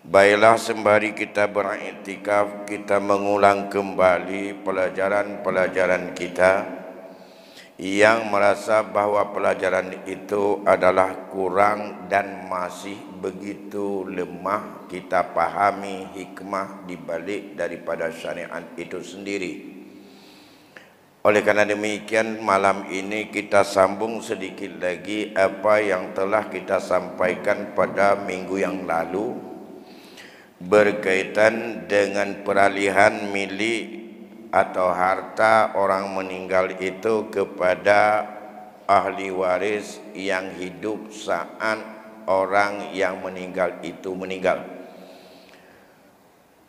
Baiklah, sembari kita beriktikaf, kita mengulang kembali pelajaran-pelajaran kita yang merasa bahawa pelajaran itu adalah kurang dan masih begitu lemah kita pahami hikmah dibalik daripada syariat itu sendiri. Oleh karena demikian, malam ini kita sambung sedikit lagi apa yang telah kita sampaikan pada minggu yang lalu berkaitan dengan peralihan milik atau harta orang meninggal itu kepada ahli waris yang hidup saat orang yang meninggal itu meninggal.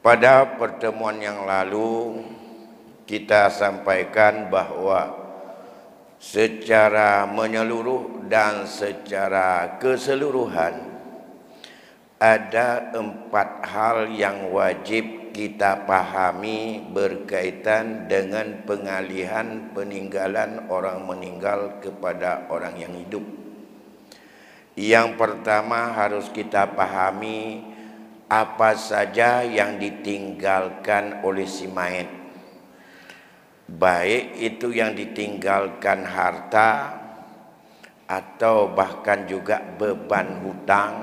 Pada pertemuan yang lalu kita sampaikan bahawa secara menyeluruh dan secara keseluruhan ada 4 hal yang wajib kita pahami berkaitan dengan pengalihan peninggalan orang meninggal kepada orang yang hidup. Yang pertama harus kita pahami apa saja yang ditinggalkan oleh si mayit. Baik itu yang ditinggalkan harta atau bahkan juga beban hutang,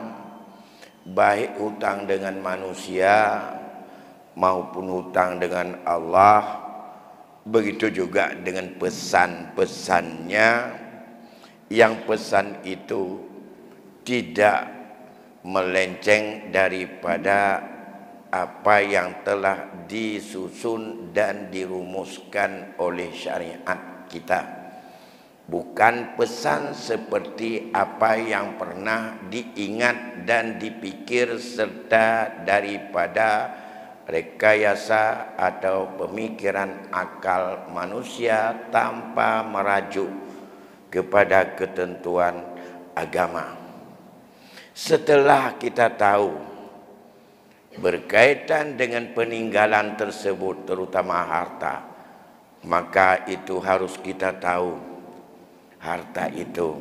baik hutang dengan manusia maupun hutang dengan Allah, begitu juga dengan pesan-pesannya, yang pesan itu tidak melenceng daripada apa yang telah disusun dan dirumuskan oleh syariat kita. Bukan pesan seperti apa yang pernah diingat dan dipikir serta daripada rekayasa atau pemikiran akal manusia tanpa merajuk kepada ketentuan agama. Setelah kita tahu berkaitan dengan peninggalan tersebut, terutama harta, maka itu harus kita tahu harta itu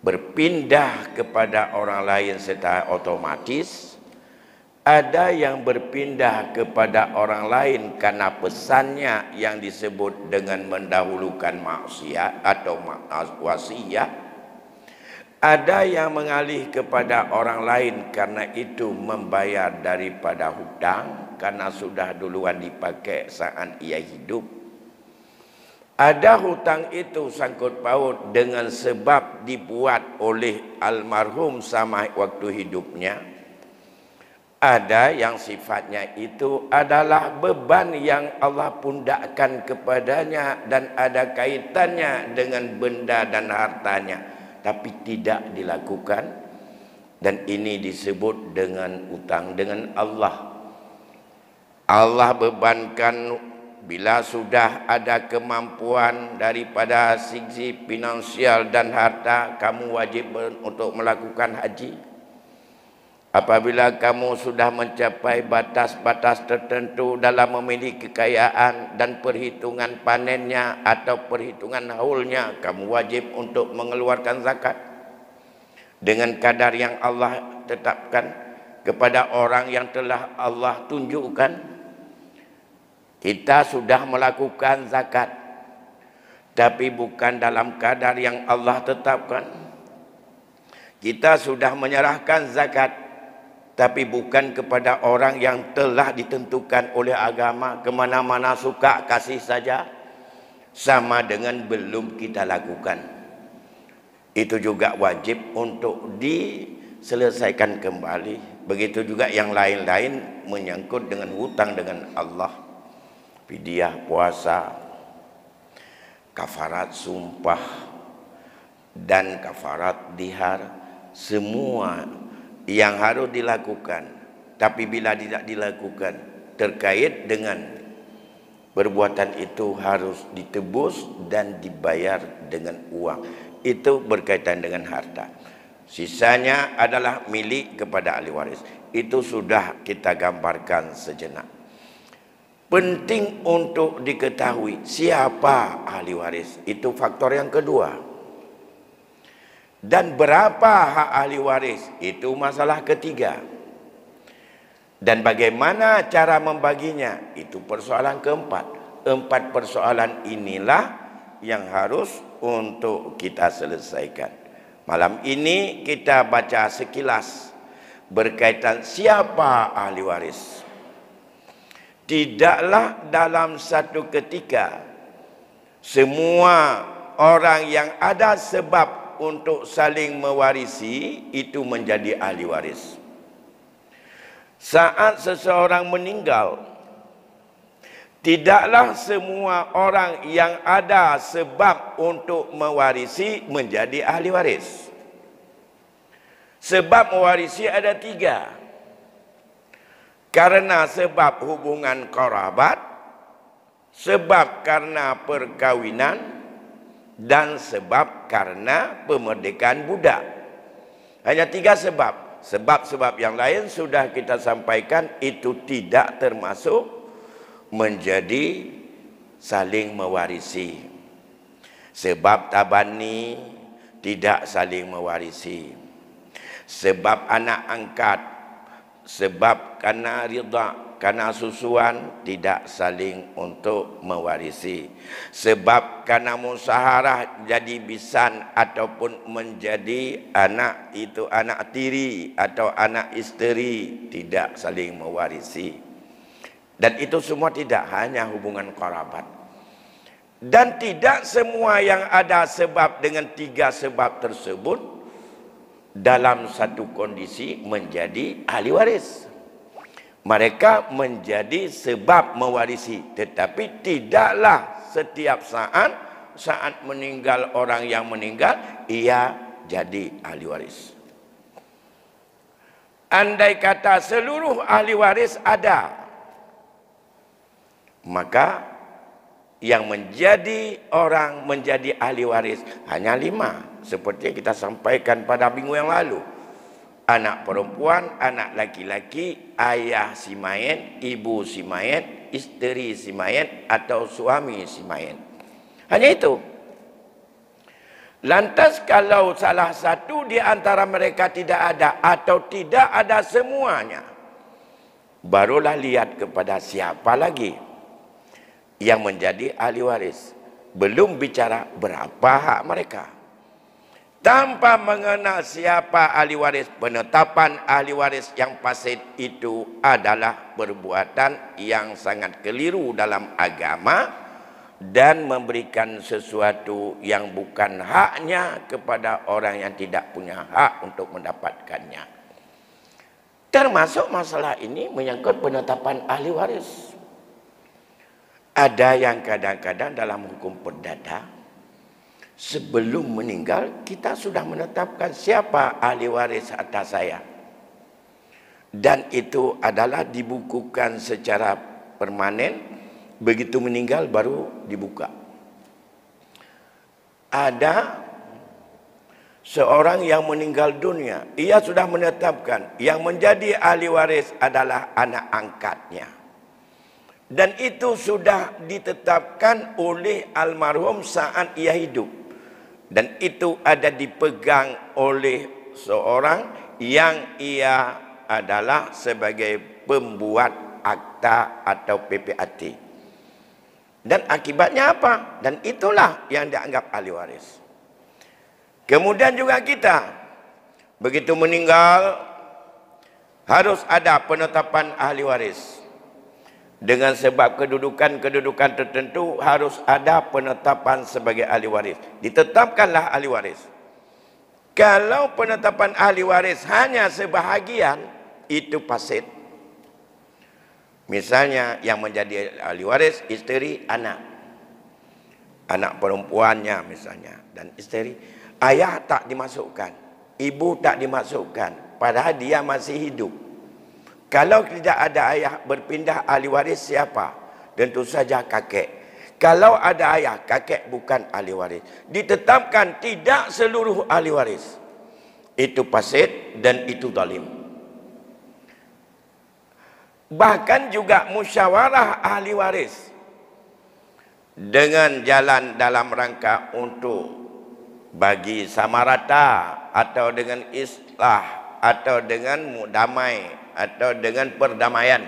berpindah kepada orang lain secara otomatis. Ada yang berpindah kepada orang lain karena pesannya yang disebut dengan mendahulukan maksiat atau wasiat. Ada yang mengalih kepada orang lain karena itu membayar daripada hutang karena sudah duluan dipakai saat ia hidup. Ada hutang itu sangkut paut dengan sebab dibuat oleh almarhum sama waktu hidupnya. Ada yang sifatnya itu adalah beban yang Allah pundakkan kepadanya dan ada kaitannya dengan benda dan hartanya, tapi tidak dilakukan, dan ini disebut dengan hutang dengan Allah. Allah bebankan bila sudah ada kemampuan daripada sisi finansial dan harta, kamu wajib untuk melakukan haji. Apabila kamu sudah mencapai batas-batas tertentu dalam memiliki kekayaan dan perhitungan panennya atau perhitungan haulnya, kamu wajib untuk mengeluarkan zakat dengan kadar yang Allah tetapkan kepada orang yang telah Allah tunjukkan. Kita sudah melakukan zakat, tapi bukan dalam kadar yang Allah tetapkan. Kita sudah menyerahkan zakat, tapi bukan kepada orang yang telah ditentukan oleh agama, kemana-mana suka kasih saja, sama dengan belum kita lakukan. Itu juga wajib untuk diselesaikan kembali. Begitu juga yang lain-lain menyangkut dengan hutang dengan Allah. Fidyah puasa, kafarat sumpah, dan kafarat dihar, semua yang harus dilakukan. Tapi bila tidak dilakukan terkait dengan perbuatan itu harus ditebus dan dibayar dengan uang. Itu berkaitan dengan harta. Sisanya adalah milik kepada ahli waris. Itu sudah kita gambarkan sejenak. Penting untuk diketahui siapa ahli waris. Itu faktor yang kedua. Dan berapa hak ahli waris? Itu masalah ketiga. Dan bagaimana cara membaginya? Itu persoalan keempat. 4 persoalan inilah yang harus untuk kita selesaikan. Malam ini kita baca sekilas berkaitan siapa ahli waris. Tidaklah dalam satu ketika semua orang yang ada sebab untuk saling mewarisi itu menjadi ahli waris. Saat seseorang meninggal, tidaklah semua orang yang ada sebab untuk mewarisi menjadi ahli waris. Sebab mewarisi ada 3. Karena sebab hubungan kerabat, sebab karena perkawinan, dan sebab karena pemerdekaan budak. Hanya 3 sebab. Sebab-sebab yang lain sudah kita sampaikan itu tidak termasuk menjadi saling mewarisi. Sebab tabani tidak saling mewarisi. Sebab anak angkat, sebab karena ridha, karena susuan tidak saling untuk mewarisi. Sebab karena musyawarah jadi bisan ataupun menjadi anak itu anak tiri atau anak isteri tidak saling mewarisi. Dan itu semua tidak hanya hubungan kerabat. Dan tidak semua yang ada sebab dengan 3 sebab tersebut dalam satu kondisi menjadi ahli waris. Mereka menjadi sebab mewarisi, tetapi tidaklah setiap saat meninggal orang yang meninggal ia jadi ahli waris. Andai kata seluruh ahli waris ada, maka yang menjadi orang menjadi ahli waris hanya 5, seperti yang kita sampaikan pada minggu yang lalu. Anak perempuan, anak laki-laki, ayah si mayit, ibu si mayit, isteri si mayit, atau suami si mayit. Hanya itu. Lantas kalau salah satu di antara mereka tidak ada atau tidak ada semuanya, barulah lihat kepada siapa lagi yang menjadi ahli waris. Belum bicara berapa hak mereka. Tanpa mengenal siapa ahli waris, penetapan ahli waris yang fasid itu adalah perbuatan yang sangat keliru dalam agama dan memberikan sesuatu yang bukan haknya kepada orang yang tidak punya hak untuk mendapatkannya. Termasuk masalah ini menyangkut penetapan ahli waris. Ada yang kadang-kadang dalam hukum perdata, sebelum meninggal kita sudah menetapkan siapa ahli waris atas saya. Dan itu adalah dibukukan secara permanen. Begitu meninggal baru dibuka. Ada seorang yang meninggal dunia, ia sudah menetapkan yang menjadi ahli waris adalah anak angkatnya. Dan itu sudah ditetapkan oleh almarhum saat ia hidup. Dan itu ada dipegang oleh seorang yang ia adalah sebagai pembuat akta atau PPAT. Dan akibatnya apa? Dan itulah yang dianggap ahli waris. Kemudian juga kita, begitu meninggal, harus ada penetapan ahli waris. Dengan sebab kedudukan tertentu harus ada penetapan sebagai ahli waris. Ditetapkanlah ahli waris. Kalau penetapan ahli waris hanya sebahagian, itu fasid. Misalnya yang menjadi ahli waris isteri, anak. Anak perempuannya misalnya dan isteri. Ayah tak dimasukkan, ibu tak dimasukkan, padahal dia masih hidup. Kalau tidak ada ayah, berpindah ahli waris siapa? Tentu saja kakek. Kalau ada ayah, kakek bukan ahli waris. Ditetapkan tidak seluruh ahli waris. Itu fasid dan itu zalim. Bahkan juga musyawarah ahli waris dengan jalan dalam rangka untuk bagi sama rata atau dengan islah atau dengan damai atau dengan perdamaian.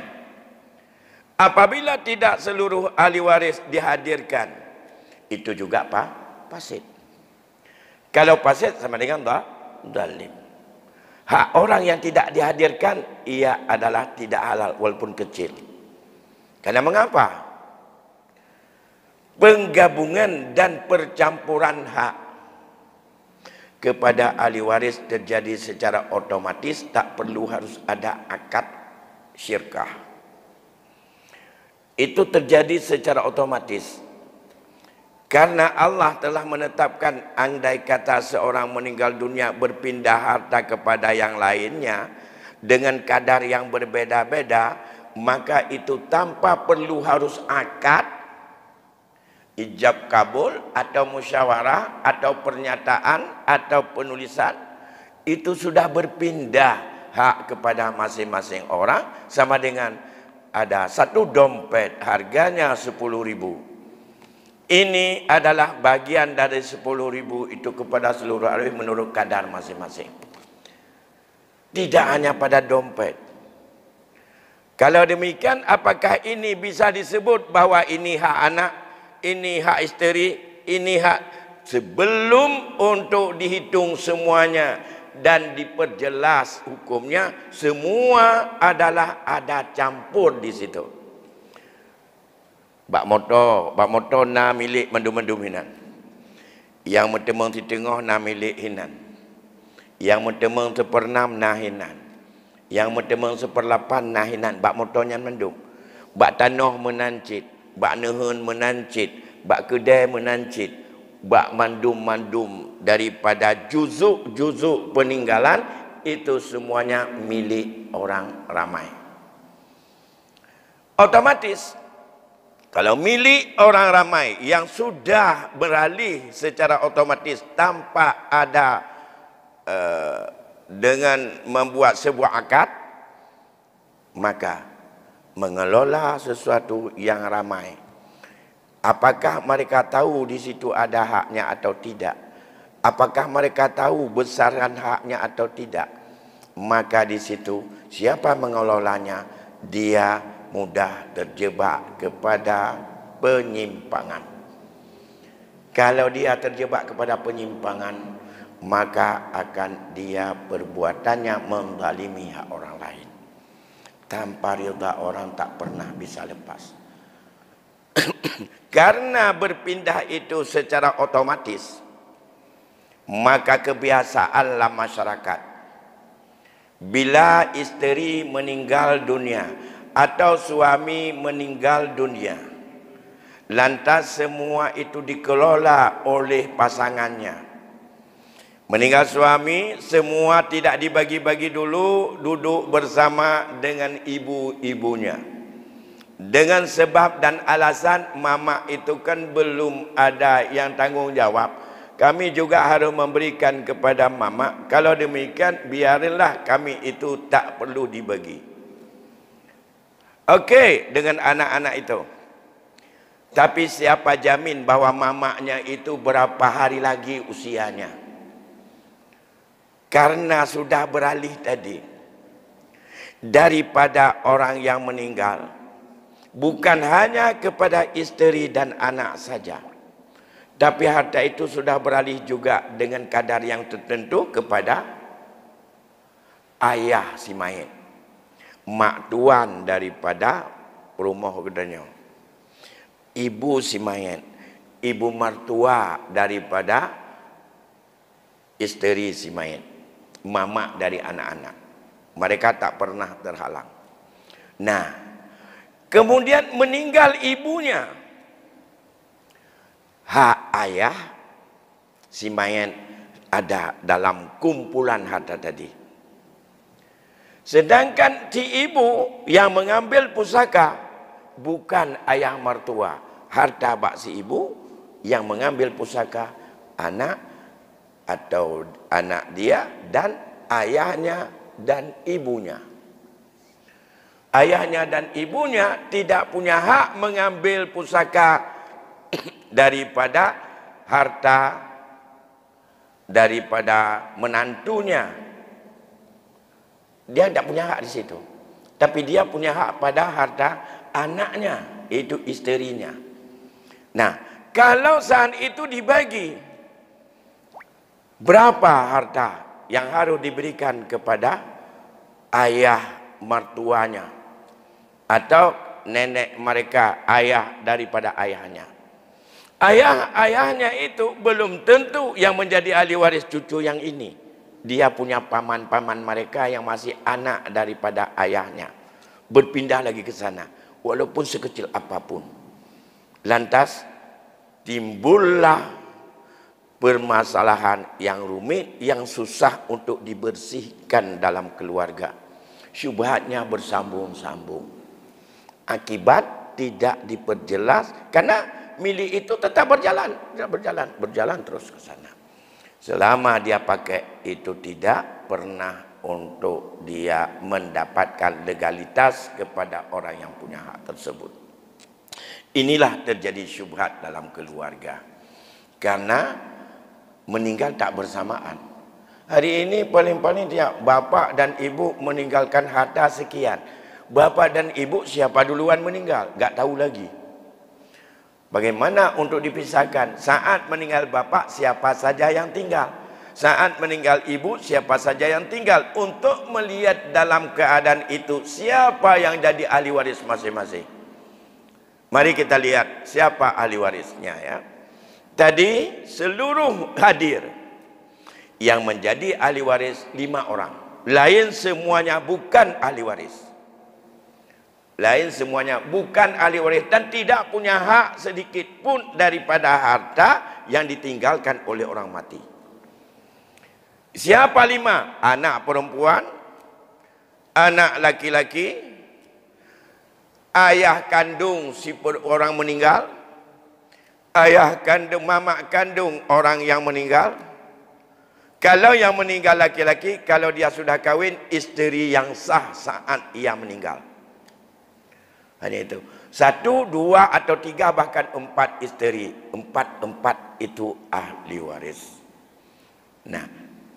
Apabila tidak seluruh ahli waris dihadirkan, itu juga apa? Fasid. Kalau fasid sama dengan zalim. Hak orang yang tidak dihadirkan, ia adalah tidak halal walaupun kecil. Karena mengapa? Penggabungan dan percampuran hak kepada ahli waris terjadi secara otomatis, tak perlu harus ada akad syirkah. Itu terjadi secara otomatis. Karena Allah telah menetapkan, andai kata seorang meninggal dunia berpindah harta kepada yang lainnya dengan kadar yang berbeda-beda, maka itu tanpa perlu harus akad, ijab kabul atau musyawarah atau pernyataan atau penulisan, itu sudah berpindah hak kepada masing-masing orang. Sama dengan ada satu dompet harganya 10.000, ini adalah bagian dari 10.000 itu kepada seluruh ahli menurut kadar masing-masing, tidak hanya pada dompet. Kalau demikian, apakah ini bisa disebut bahwa ini hak anak, ini hak isteri, ini hak? Sebelum untuk dihitung semuanya dan diperjelas hukumnya, semua adalah ada campur di situ. Bak motor na milik mendum-mendum hinan. Yang mentemang di tengah na milik hinan. Yang mentemang sepernam na hinan. Yang mentemang seperlapan na hinan. Bak motornya mendum. Bak tanah menancit. Bak nehun menancit, bak kedai menancit, bak mandum-mandum daripada juzuk-juzuk peninggalan, itu semuanya milik orang ramai. Otomatis, kalau milik orang ramai yang sudah beralih secara otomatis tanpa ada dengan membuat sebuah akad, maka mengelola sesuatu yang ramai, apakah mereka tahu di situ ada haknya atau tidak? Apakah mereka tahu besaran haknya atau tidak? Maka di situ siapa mengelolanya, dia mudah terjebak kepada penyimpangan. Kalau dia terjebak kepada penyimpangan, maka akan dia perbuatannya menzalimi hak orang lain. Tanpa ridha orang tak pernah bisa lepas. Karena berpindah itu secara otomatis, maka kebiasaanlah masyarakat, bila isteri meninggal dunia atau suami meninggal dunia, lantas semua itu dikelola oleh pasangannya. Meninggal suami, semua tidak dibagi-bagi dulu, duduk bersama dengan ibu-ibunya. Dengan sebab dan alasan mama itu kan belum ada yang tanggung jawab, kami juga harus memberikan kepada mama. Kalau demikian, biarlah kami itu tak perlu dibagi. Okey, dengan anak-anak itu. Tapi siapa jamin bahwa mamanya itu berapa hari lagi usianya? Karena sudah beralih tadi daripada orang yang meninggal, bukan hanya kepada isteri dan anak saja, tapi harta itu sudah beralih juga dengan kadar yang tertentu kepada ayah si mayit, mak tuan daripada rumah gedenya, ibu si mayit, ibu mertua daripada isteri si mayit, mama dari anak-anak. Mereka tak pernah terhalang. Nah, kemudian meninggal ibunya, hak ayah si mayit ada dalam kumpulan harta tadi. Sedangkan si ibu yang mengambil pusaka bukan ayah mertua, harta bak si ibu yang mengambil pusaka anak atau anak dia dan ayahnya dan ibunya. Ayahnya dan ibunya tidak punya hak mengambil pusaka daripada harta daripada menantunya. Dia tidak punya hak di situ. Tapi dia punya hak pada harta anaknya, itu isterinya. Nah, kalau saat itu dibagi, berapa harta yang harus diberikan kepada ayah mertuanya atau nenek mereka, ayah daripada ayahnya. Ayahnya itu belum tentu yang menjadi ahli waris cucu yang ini. Dia punya paman-paman mereka yang masih anak daripada ayahnya, berpindah lagi ke sana, walaupun sekecil apapun. Lantas timbullah permasalahan yang rumit, yang susah untuk dibersihkan dalam keluarga. Syubhatnya bersambung-sambung. Akibat tidak diperjelas, karena milik itu tetap berjalan terus ke sana. Selama dia pakai itu tidak pernah untuk dia mendapatkan legalitas kepada orang yang punya hak tersebut. Inilah terjadi syubhat dalam keluarga. Karena meninggal tak bersamaan. Hari ini paling-paling dia bapa dan ibu meninggalkan harta sekian. Bapa dan ibu siapa duluan meninggal? Gak tahu lagi. Bagaimana untuk dipisahkan? Saat meninggal bapa siapa saja yang tinggal? Saat meninggal ibu siapa saja yang tinggal? Untuk melihat dalam keadaan itu siapa yang jadi ahli waris masing-masing. Mari kita lihat siapa ahli warisnya ya. Tadi seluruh hadir yang menjadi ahli waris 5 orang. Lain semuanya bukan ahli waris. Lain semuanya bukan ahli waris dan tidak punya hak sedikit pun daripada harta yang ditinggalkan oleh orang mati. Siapa 5? Anak perempuan, anak laki-laki, ayah kandung si orang meninggal, ayah kandung, mama kandung orang yang meninggal. Kalau yang meninggal laki-laki, kalau dia sudah kahwin, isteri yang sah saat ia meninggal. Hanya itu. 1, 2 atau 3 bahkan 4 isteri. 4 itu ahli waris. Nah,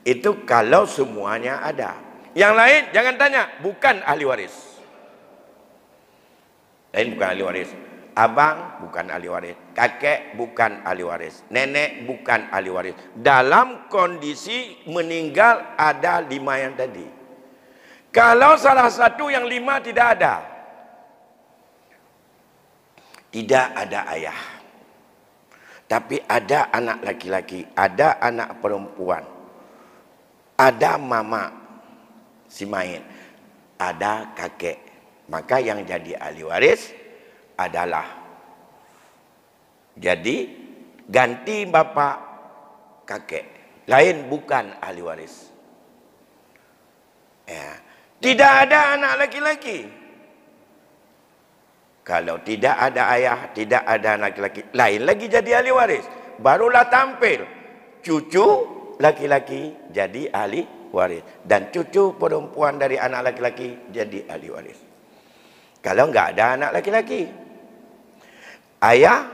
itu kalau semuanya ada. Yang lain jangan tanya, bukan ahli waris. Lain bukan ahli waris. Abang bukan ahli waris. Kakek bukan ahli waris. Nenek bukan ahli waris. Dalam kondisi meninggal ada 5 yang tadi. Kalau salah satu yang 5 tidak ada. Tidak ada ayah, tapi ada anak laki-laki, ada anak perempuan, ada mama si main, ada kakek. Maka yang jadi ahli waris adalah jadi ganti bapak kakek, lain bukan ahli waris ya. Tidak ada anak laki-laki. Kalau tidak ada ayah, tidak ada anak laki-laki, lain lagi jadi ahli waris. Barulah tampil cucu laki-laki jadi ahli waris. Dan cucu perempuan dari anak laki-laki jadi ahli waris. Kalau enggak ada anak laki-laki, ayah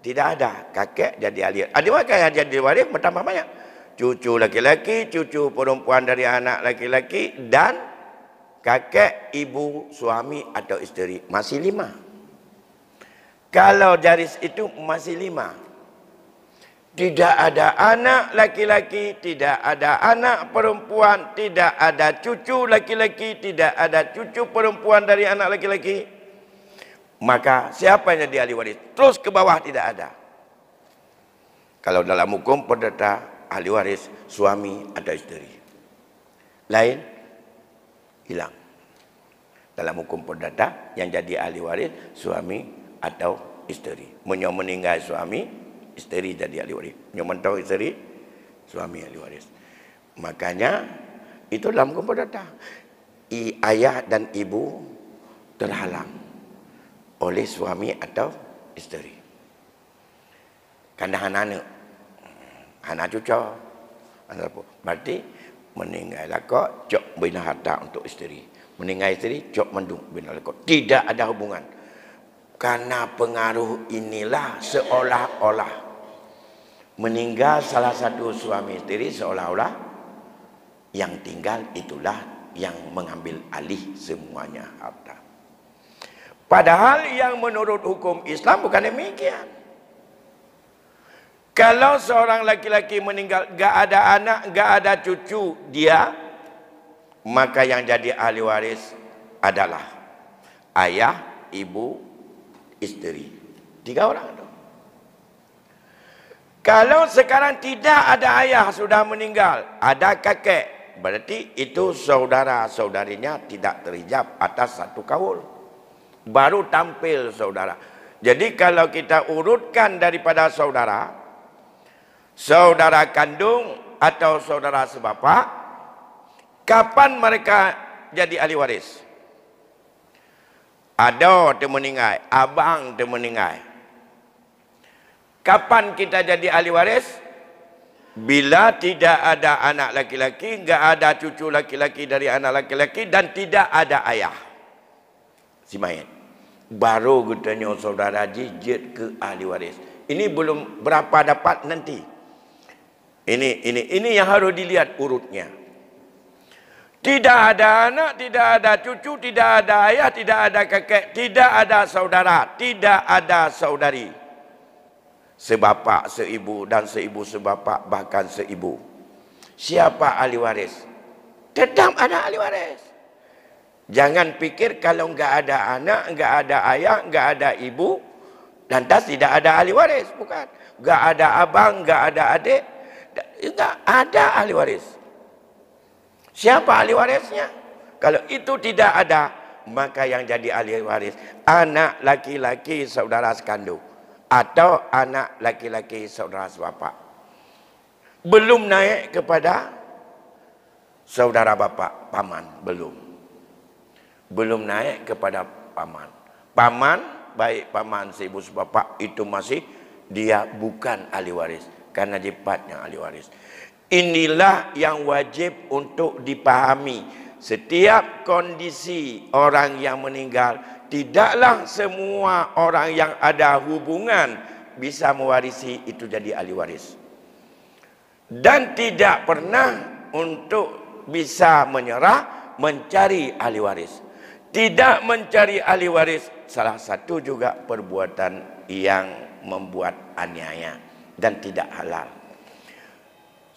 tidak ada, kakek jadi ahli waris. Adik kakek jadi waris bertambah banyak. Cucu laki-laki, cucu perempuan dari anak laki-laki, dan kakek, ibu, suami atau isteri. Masih 5. Kalau garis itu masih 5. Tidak ada anak laki-laki, tidak ada anak perempuan, tidak ada cucu laki-laki, tidak ada cucu perempuan dari anak laki-laki. Maka siapa yang jadi ahli waris? Terus ke bawah tidak ada. Kalau dalam hukum perdata, ahli waris suami atau istri. Lain hilang. Dalam hukum perdata yang jadi ahli waris suami atau istri. Meninggal suami, istri jadi ahli waris. Mentau istri, suami ahli waris. Makanya itu dalam hukum perdata. Ayah dan ibu terhalang oleh suami atau istri. Kandang anak, anak cucu, berarti meninggal kok cok bina harta untuk istri. Meninggal istri cok mendung bina kok. Tidak ada hubungan. Karena pengaruh inilah seolah-olah meninggal salah satu suami istri, seolah-olah yang tinggal itulah yang mengambil alih semuanya harta. Padahal yang menurut hukum Islam bukan demikian. Kalau seorang laki-laki meninggal, gak ada anak, gak ada cucu dia, maka yang jadi ahli waris adalah ayah, ibu, istri. 3 orang itu. Kalau sekarang tidak ada ayah sudah meninggal, ada kakek, berarti itu saudara-saudarinya tidak terhijab atas satu kaul. Baru tampil saudara. Jadi kalau kita urutkan daripada saudara, saudara kandung atau saudara sebapak, kapan mereka jadi ahli waris? Ada tu meninggal, abang tu meninggal. Kapan kita jadi ahli waris? Bila tidak ada anak laki-laki, enggak ada cucu laki-laki dari anak laki-laki, dan tidak ada ayah si mayat. Baru katanya saudara jijit ke ahli waris. Ini belum berapa dapat nanti. Ini yang harus dilihat urutnya. Tidak ada anak, tidak ada cucu, tidak ada ayah, tidak ada kakek, tidak ada saudara, tidak ada saudari. Sebapak, seibu, dan seibu sebapak, bahkan seibu. Siapa ahli waris? Tetap ada ahli waris. Jangan pikir kalau enggak ada anak, enggak ada ayah, enggak ada ibu, lantas tidak ada ahli waris. Bukan. Enggak ada abang, enggak ada adik. Enggak ada ahli waris. Siapa ahli warisnya? Kalau itu tidak ada, maka yang jadi ahli waris anak laki-laki saudara sekandung atau anak laki-laki saudara sebapak. Belum naik kepada saudara bapak, paman, belum naik kepada paman. Paman, baik paman seibu sebapak, itu masih dia bukan ahli waris karena sifatnya ahli waris. Inilah yang wajib untuk dipahami. Setiap kondisi orang yang meninggal, tidaklah semua orang yang ada hubungan bisa mewarisi itu jadi ahli waris. Dan tidak pernah untuk bisa menyerah mencari ahli waris. Tidak mencari ahli waris salah satu juga perbuatan yang membuat aniaya dan tidak halal.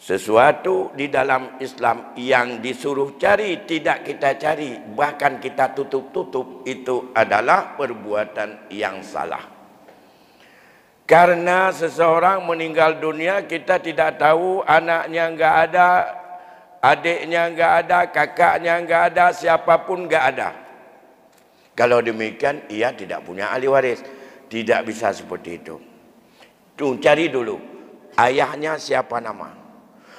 Sesuatu di dalam Islam yang disuruh cari tidak kita cari, bahkan kita tutup-tutup, itu adalah perbuatan yang salah. Karena seseorang meninggal dunia, kita tidak tahu anaknya enggak ada, adiknya enggak ada, kakaknya enggak ada, siapapun enggak ada. Kalau demikian, ia tidak punya ahli waris. Tidak bisa seperti itu. Cari dulu, ayahnya siapa nama?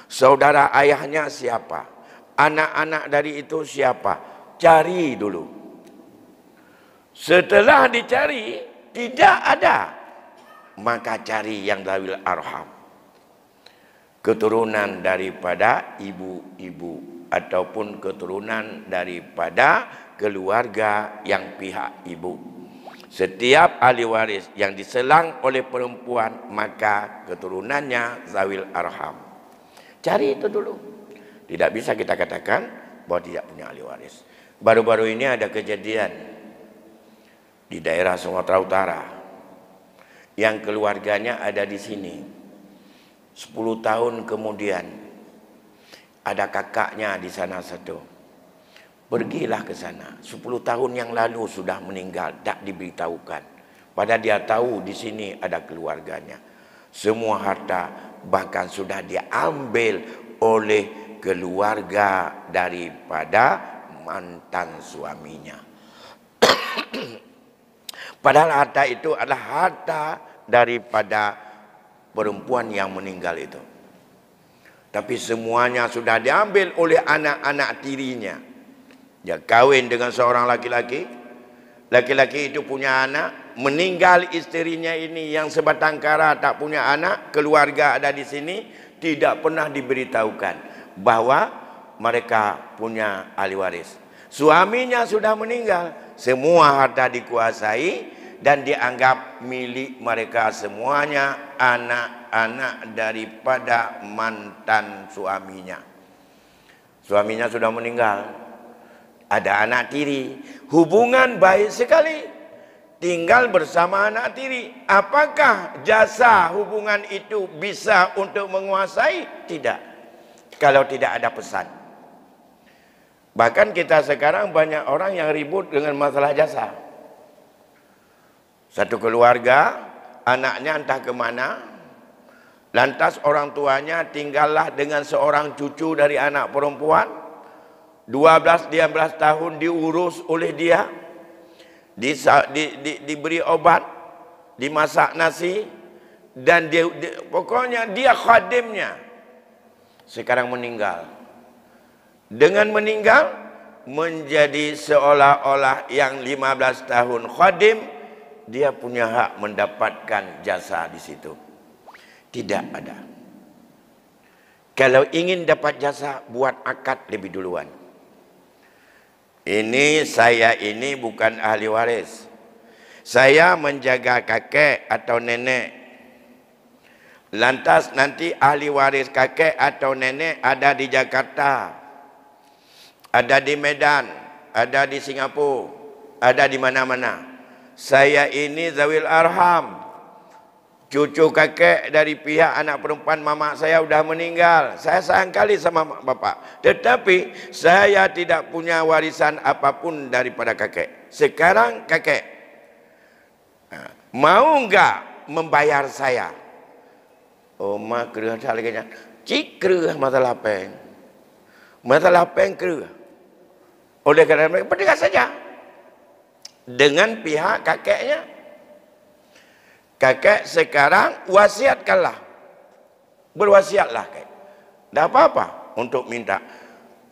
Saudara ayahnya siapa? Anak-anak dari itu siapa? Cari dulu. Setelah dicari tidak ada, maka cari yang zawil arham, keturunan daripada ibu-ibu ataupun keturunan daripada keluarga yang pihak ibu. Setiap ahli waris yang diselang oleh perempuan, maka keturunannya zawil arham. Cari itu dulu. Tidak bisa kita katakan bahwa tidak punya ahli waris. Baru-baru ini ada kejadian di daerah Sumatera Utara yang keluarganya ada di sini. 10 tahun kemudian ada kakaknya di sana satu. Pergilah ke sana. 10 tahun yang lalu sudah meninggal, tak diberitahukan. Padahal dia tahu di sini ada keluarganya. Semua harta bahkan sudah diambil oleh keluarga daripada mantan suaminya. Padahal harta itu adalah harta daripada perempuan yang meninggal itu. Tapi semuanya sudah diambil oleh anak-anak tirinya. Dia kahwin dengan seorang laki-laki. Laki-laki itu punya anak. Meninggal istrinya ini yang sebatang kara, tak punya anak. Keluarga ada di sini. Tidak pernah diberitahukan bahwa mereka punya ahli waris. Suaminya sudah meninggal. Semua harta dikuasai dan dianggap milik mereka semuanya, anak-anak daripada mantan suaminya. Suaminya sudah meninggal. Ada anak tiri, hubungan baik sekali, tinggal bersama anak tiri. Apakah jasa hubungan itu bisa untuk menguasai? Tidak, kalau tidak ada pesan. Bahkan kita sekarang banyak orang yang ribut dengan masalah jasa. Satu keluarga, anaknya entah kemana, lantas orang tuanya tinggallah dengan seorang cucu dari anak perempuan, 12-13 tahun diurus oleh dia, diberi obat, dimasak nasi, dan pokoknya dia khadimnya. Sekarang meninggal. Dengan meninggal, menjadi seolah-olah yang 15 tahun khadim, dia punya hak mendapatkan jasa di situ. Tidak ada. Kalau ingin dapat jasa, buat akad lebih duluan. Saya ini bukan ahli waris. Saya menjaga kakek atau nenek. Lantas nanti ahli waris kakek atau nenek ada di Jakarta, ada di Medan, ada di Singapura, ada di mana-mana. Saya ini zawil arham. Cucu kakek dari pihak anak perempuan mama saya sudah meninggal. Saya sayang kali sama bapak. Tetapi saya tidak punya warisan apapun daripada kakek. Sekarang kakek mau enggak membayar saya? Oh, mak kerah salahnya. Cik kerah masalah peng. Masalah peng kerah. Oleh kerana mereka perdekat saja dengan pihak kakeknya. Kakek sekarang wasiatkanlah, berwasiatlah kakek. Tak apa-apa untuk minta.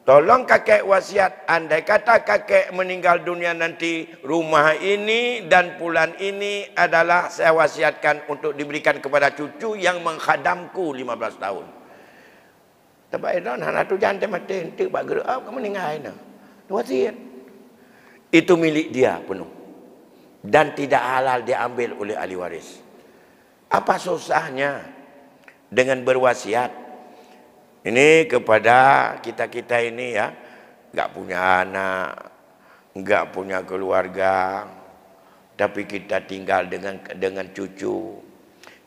Tolong kakek wasiat, andai kata kakek meninggal dunia nanti, rumah ini dan pulan ini adalah saya wasiatkan untuk diberikan kepada cucu yang menghadamku 15 tahun. Tapi itu anak tu jangan mati, nanti bak gerak kamu meninggal ini. Wasiat. Itu milik dia penuh. Dan tidak halal diambil oleh ahli waris. Apa susahnya dengan berwasiat? Ini kepada kita-kita ini ya, nggak punya anak, nggak punya keluarga, tapi kita tinggal dengan cucu.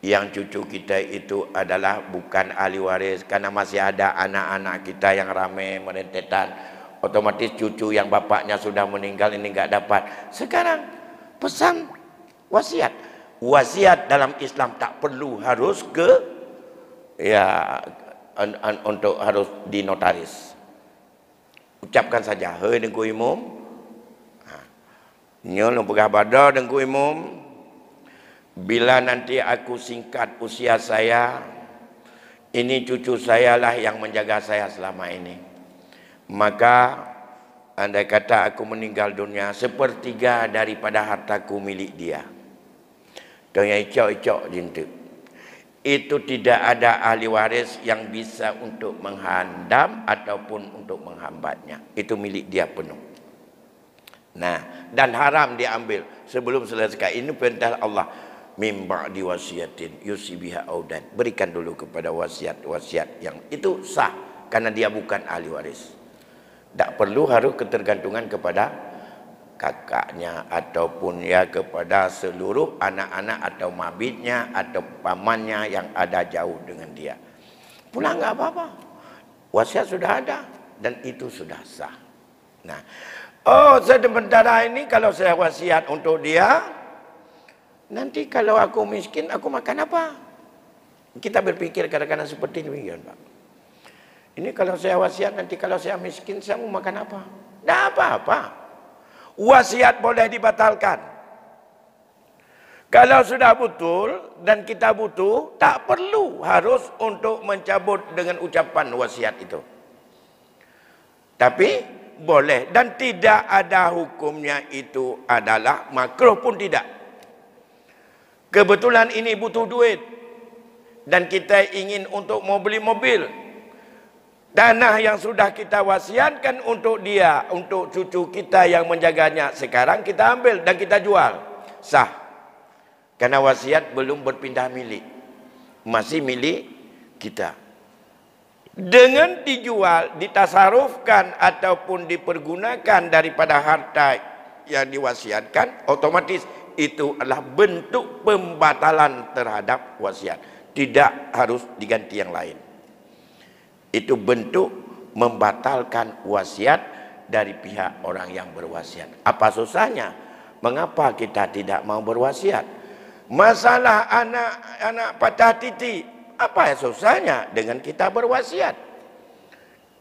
Yang cucu kita itu adalah bukan ahli waris, karena masih ada anak-anak kita yang ramai merentetan. Otomatis cucu yang bapaknya sudah meninggal ini nggak dapat. Sekarang pesan wasiat. Wasiat dalam Islam tak perlu harus untuk harus dinotaris. Ucapkan saja, hei dengku imum. Nyol pegah badar dengku imum. Bila nanti aku singkat usia saya, ini cucu saya lah yang menjaga saya selama ini. Maka andai kata aku meninggal dunia, sepertiga daripada hartaku milik dia. Tanya icok-icok jintu. Itu tidak ada ahli waris yang bisa untuk menghandam ataupun untuk menghambatnya. Itu milik dia penuh. Nah, dan haram diambil sebelum selesai. Ini perintah Allah. Mim ba'di wasiyatin yusibiha audan. Berikan dulu kepada wasiat-wasiat yang itu sah karena dia bukan ahli waris. Tak perlu harus ketergantungan kepada kakaknya ataupun ya kepada seluruh anak-anak atau mabitnya atau pamannya yang ada jauh dengan dia. Pulang enggak apa-apa. Wasiat sudah ada dan itu sudah sah. Nah, sementara ini kalau saya wasiat untuk dia, nanti kalau aku miskin aku makan apa? Kita berpikir kadang-kadang seperti demikian, Pak. Ini kalau saya wasiat, nanti kalau saya miskin, saya mau makan apa? Tidak apa-apa. Wasiat boleh dibatalkan. Kalau sudah betul dan kita butuh, tak perlu harus untuk mencabut dengan ucapan wasiat itu. Tapi boleh dan tidak ada hukumnya itu adalah makruh pun tidak. Kebetulan ini butuh duit dan kita ingin untuk mau beli mobil. Tanah yang sudah kita wasiatkan untuk dia, untuk cucu kita yang menjaganya, sekarang kita ambil dan kita jual. Sah. Karena wasiat belum berpindah milik. Masih milik kita. Dengan dijual, ditasarufkan ataupun dipergunakan daripada harta yang diwasiatkan, otomatis itu adalah bentuk pembatalan terhadap wasiat. Tidak harus diganti yang lain. Itu bentuk membatalkan wasiat dari pihak orang yang berwasiat. Apa susahnya? Mengapa kita tidak mau berwasiat? Masalah anak patah titik, apa yang susahnya dengan kita berwasiat?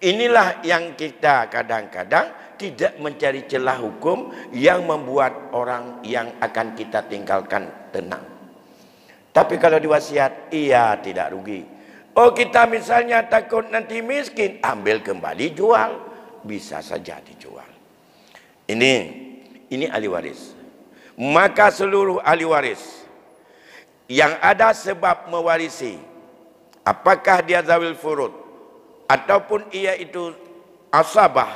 Inilah yang kita kadang-kadang tidak mencari celah hukum yang membuat orang yang akan kita tinggalkan tenang. Tapi kalau diwasiat, ia tidak rugi. Oh, kita misalnya takut nanti miskin, ambil kembali, jual. Bisa saja dijual. Ini ahli waris. Maka seluruh ahli waris yang ada sebab mewarisi, apakah dia zawil furud ataupun ia itu asabah,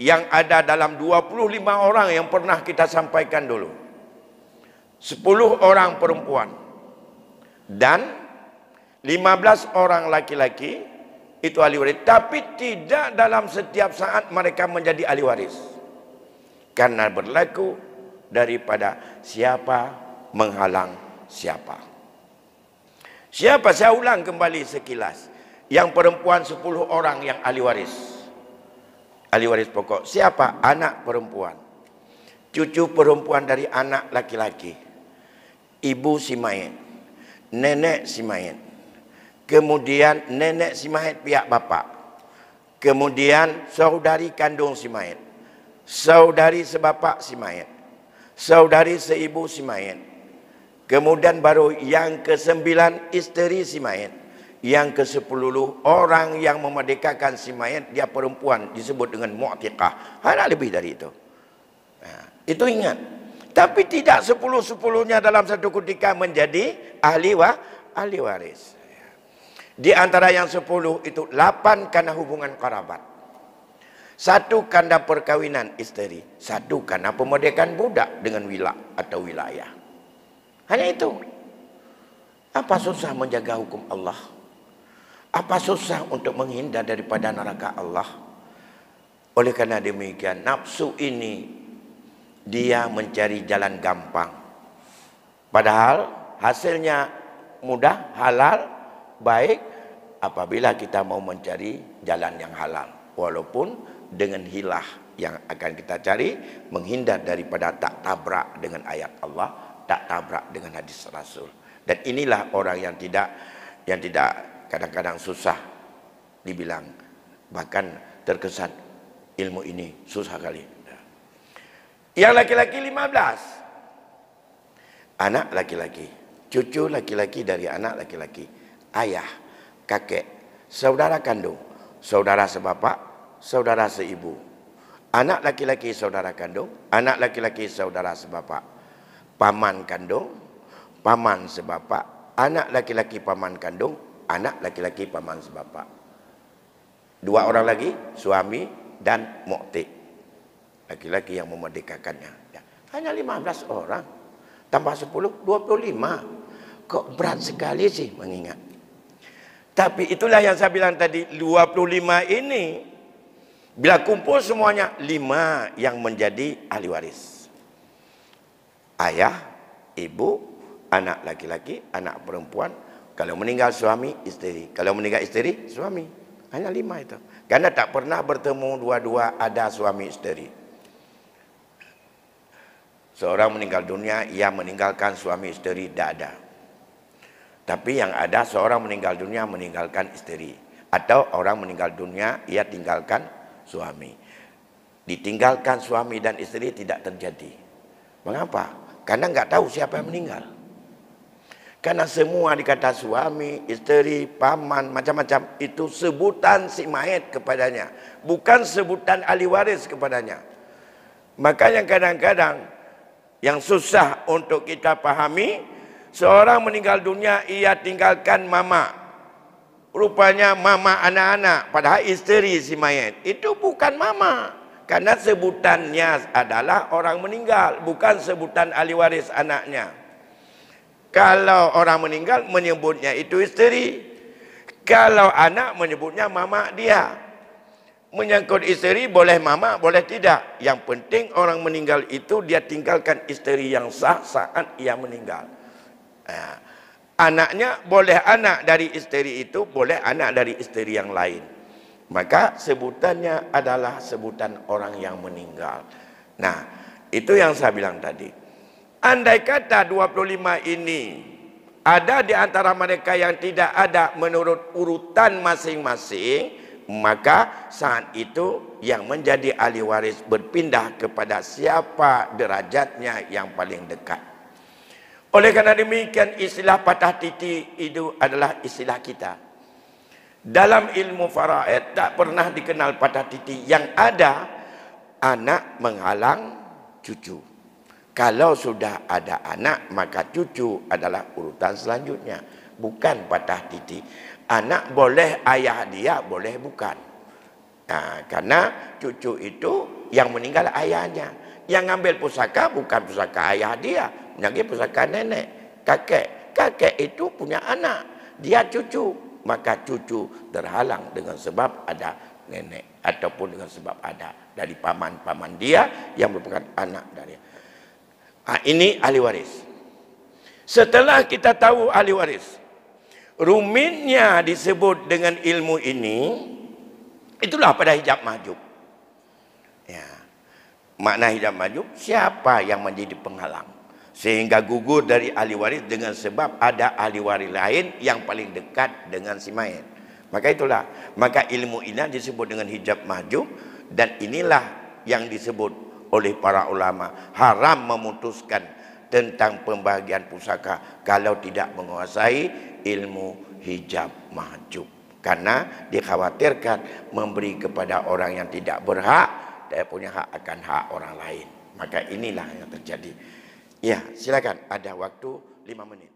yang ada dalam 25 orang yang pernah kita sampaikan dulu, 10 orang perempuan dan 15 orang laki-laki, itu ahli waris. Tapi tidak dalam setiap saat mereka menjadi ahli waris, karena berlaku daripada siapa menghalang siapa. Siapa? Saya ulang kembali sekilas. Yang perempuan 10 orang yang ahli waris. Ahli waris pokok. Siapa? Anak perempuan. Cucu perempuan dari anak laki-laki. Ibu si mayit. Nenek si mayit. Kemudian nenek si mayit pihak bapak. Kemudian saudari kandung si mayit. Saudari sebapak si mayit. Saudari seibu si mayit. Kemudian baru yang ke-9 isteri si mayit. Yang ke-10 orang yang memerdekakan si mayit, dia perempuan, disebut dengan mu'tiqah. Ada lebih dari itu. Nah, itu ingat. Tapi tidak 10-10-nya dalam satu ketika menjadi ahli waris. Di antara yang 10 itu 8 karena hubungan kerabat. 1 karena perkawinan isteri. 1 karena pemerdekaan budak dengan atau wilayah. Hanya itu. Apa susah menjaga hukum Allah? Apa susah untuk menghindar daripada neraka Allah? Oleh karena demikian, nafsu ini dia mencari jalan gampang. Padahal hasilnya mudah, halal, baik apabila kita mau mencari jalan yang halal. Walaupun dengan hilah yang akan kita cari, menghindar daripada tak tabrak dengan ayat Allah, tak tabrak dengan hadis Rasul. Dan inilah orang yang tidak kadang-kadang susah dibilang, bahkan terkesan ilmu ini susah kali. Yang laki-laki 15 anak laki-laki, cucu laki-laki dari anak laki-laki, ayah, kakek, saudara kandung, saudara sebapak, saudara seibu, anak laki-laki saudara kandung, anak laki-laki saudara sebapak, paman kandung, paman sebapak, anak laki-laki paman kandung, anak laki-laki paman sebapak. 2 orang lagi, suami dan mu'tiq, laki-laki yang memerdekakannya. Hanya 15 orang. Tambah 10, 25. Kok berat sekali sih mengingat. Tapi itulah yang saya bilang tadi, 25 ini bila kumpul semuanya, 5 yang menjadi ahli waris. Ayah, ibu, anak laki-laki, anak perempuan. Kalau meninggal suami, istri. Kalau meninggal istri, suami. Hanya 5 itu. Karena tak pernah bertemu dua-dua ada suami istri. Seorang meninggal dunia, ia meninggalkan suami istri, tidak ada. Tapi yang ada seorang meninggal dunia meninggalkan istri. Atau orang meninggal dunia, ia tinggalkan suami. Ditinggalkan suami dan istri tidak terjadi. Mengapa? Karena nggak tahu siapa yang meninggal. Karena semua dikata suami, istri, paman, macam-macam. Itu sebutan si mayit kepadanya. Bukan sebutan ahli waris kepadanya. Makanya kadang-kadang yang susah untuk kita pahami, seorang meninggal dunia, ia tinggalkan mama. Rupanya mama anak-anak, padahal istri si mayit. Itu bukan mama. Karena sebutannya adalah orang meninggal, bukan sebutan ahli waris anaknya. Kalau orang meninggal menyebutnya itu istri. Kalau anak menyebutnya mama dia. Menyangkut isteri boleh mama, boleh tidak. Yang penting orang meninggal itu dia tinggalkan isteri yang sah saat ia meninggal. Anaknya boleh anak dari isteri itu, boleh anak dari isteri yang lain. Maka sebutannya adalah sebutan orang yang meninggal. Nah, itu yang saya bilang tadi. Andai kata 25 ini ada di antara mereka yang tidak ada menurut urutan masing-masing, maka saat itu yang menjadi ahli waris berpindah kepada siapa derajatnya yang paling dekat. Oleh karena demikian istilah patah titik itu adalah istilah kita. Dalam ilmu faraid tak pernah dikenal patah titik, yang ada anak menghalang cucu. Kalau sudah ada anak maka cucu adalah urutan selanjutnya, bukan patah titik. Anak boleh ayah dia, boleh bukan. Nah, karena cucu itu yang meninggal ayahnya. Yang ngambil pusaka bukan pusaka ayah dia, mengambil pusaka nenek, kakek. Kakek itu punya anak, dia cucu. Maka cucu terhalang dengan sebab ada nenek, ataupun dengan sebab ada dari paman-paman dia yang merupakan anak dari. Nah, ini ahli waris. Setelah kita tahu ahli waris, rumitnya disebut dengan ilmu ini, itulah pada hijab mahjub. Ya. Makna hijab mahjub, siapa yang menjadi penghalang sehingga gugur dari ahli waris dengan sebab ada ahli waris lain yang paling dekat dengan si mayit. Maka itulah, maka ilmu ini disebut dengan hijab mahjub, dan inilah yang disebut oleh para ulama haram memutuskan tentang pembagian pusaka kalau tidak menguasai ilmu hijab mahjub, karena dikhawatirkan memberi kepada orang yang tidak berhak, dia punya hak akan hak orang lain. Maka inilah yang terjadi. Ya, silakan, ada waktu 5 menit.